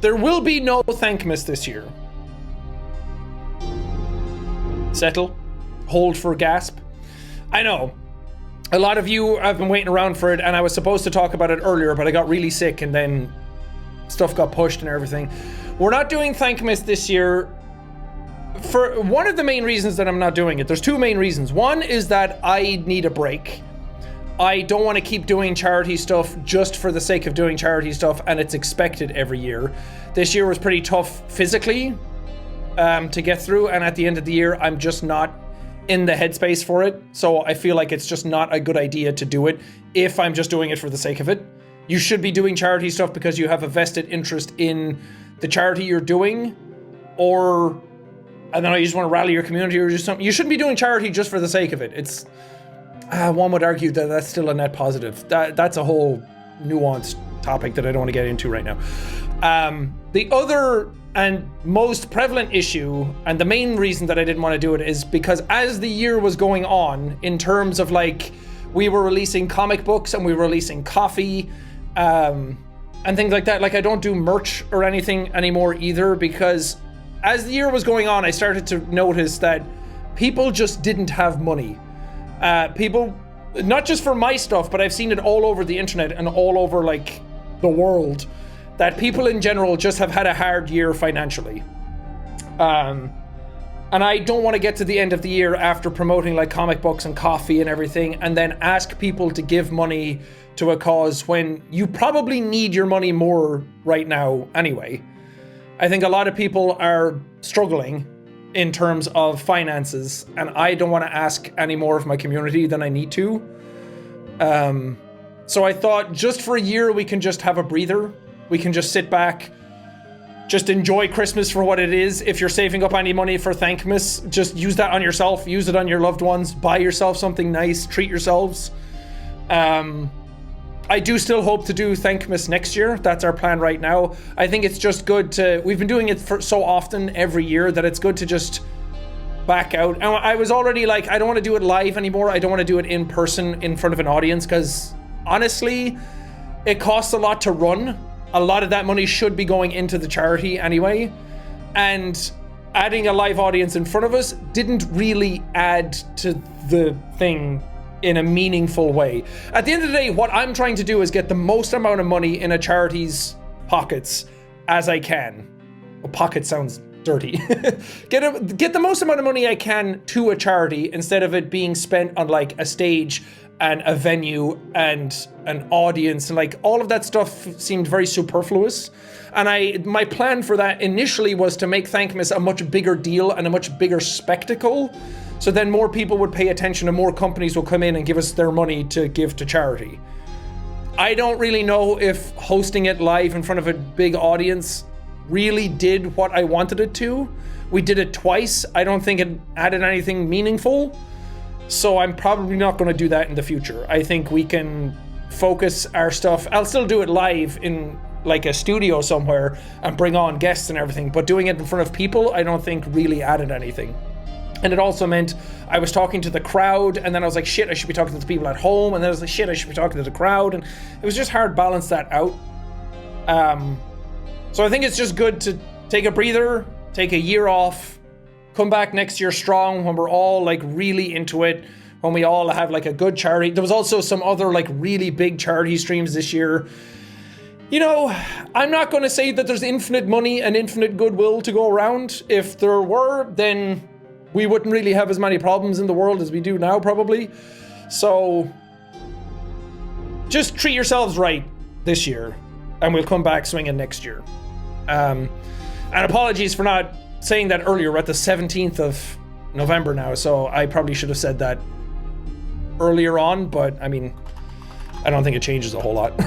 There will be no Thankmas this year. Settle. Hold for gasp. I know. A lot of you have been waiting around for it, and I was supposed to talk about it earlier, but I got really sick and then stuff got pushed and everything. We're not doing Thankmas this year. For one of the main reasons that I'm not doing it, there's two main reasons. One is that I need a break. I don't want to keep doing charity stuff just for the sake of doing charity stuff, and it's expected every year. This year was pretty tough physically to get through, and at the end of the year, I'm just not in the headspace for it. So I feel like it's just not a good idea to do it if I'm just doing it for the sake of it. You should be doing charity stuff because you have a vested interest in the charity you're doing, or I don't know, you just want to rally your community or just something. You shouldn't be doing charity just for the sake of it. It's one would argue that that's still a net positive. That's a whole nuanced topic that I don't want to get into right now. The other and most prevalent issue, and the main reason that I didn't want to do it, is because as the year was going on, in terms of like, we were releasing comic books and we were releasing coffee, and things like that. Like, I don't do merch or anything anymore either, because as the year was going on, I started to notice that people just didn't have money. People, not just for my stuff, but I've seen it all over the internet and all over like the world, that people in general just have had a hard year financially. And I don't want to get to the end of the year after promoting like comic books and coffee and everything, and then ask people to give money to a cause when you probably need your money more right now anyway. I think a lot of people are struggling in terms of finances, and I don't want to ask any more of my community than I need to. So I thought just for a year, we can just have a breather. We can just sit back, just enjoy Christmas for what it is. If you're saving up any money for Thankmas, just use that on yourself, use it on your loved ones, buy yourself something nice, treat yourselves. I do still hope to do Thankmas next year. That's our plan right now. I think it's just good to, we've been doing it for so often every year that it's good to just back out. And I was already like, I don't want to do it live anymore. I don't want to do it in person in front of an audience, because honestly, it costs a lot to run. A lot of that money should be going into the charity anyway. And adding a live audience in front of us didn't really add to the thing in a meaningful way. At the end of the day, what I'm trying to do is get the most amount of money in a charity's pockets as I can. Well, pocket sounds dirty. Get the most amount of money I can to a charity instead of it being spent on like a stage and a venue and an audience, and like all of that stuff seemed very superfluous. And my plan for that initially was to make Thankmas a much bigger deal and a much bigger spectacle. So then more people would pay attention and more companies will come in and give us their money to give to charity. I don't really know if hosting it live in front of a big audience really did what I wanted it to. We did it twice. I don't think it added anything meaningful. So I'm probably not going to do that in the future. I think we can focus our stuff. I'll still do it live in like a studio somewhere and bring on guests and everything, but doing it in front of people, I don't think really added anything. And it also meant I was talking to the crowd, and then I was like, shit, I should be talking to the people at home, and then I was like, shit, I should be talking to the crowd, and it was just hard to balance that out. So I think it's just good to take a breather, take a year off, come back next year strong when we're all like really into it, when we all have like a good charity. There was also some other like really big charity streams this year. You know, I'm not going to say that there's infinite money and infinite goodwill to go around. If there were, then we wouldn't really have as many problems in the world as we do now, probably. So just treat yourselves right this year, and we'll come back swinging next year. And apologies for not saying that earlier. We're at the 17th of November now, so I probably should have said that earlier on, but I mean, I don't think it changes a whole lot.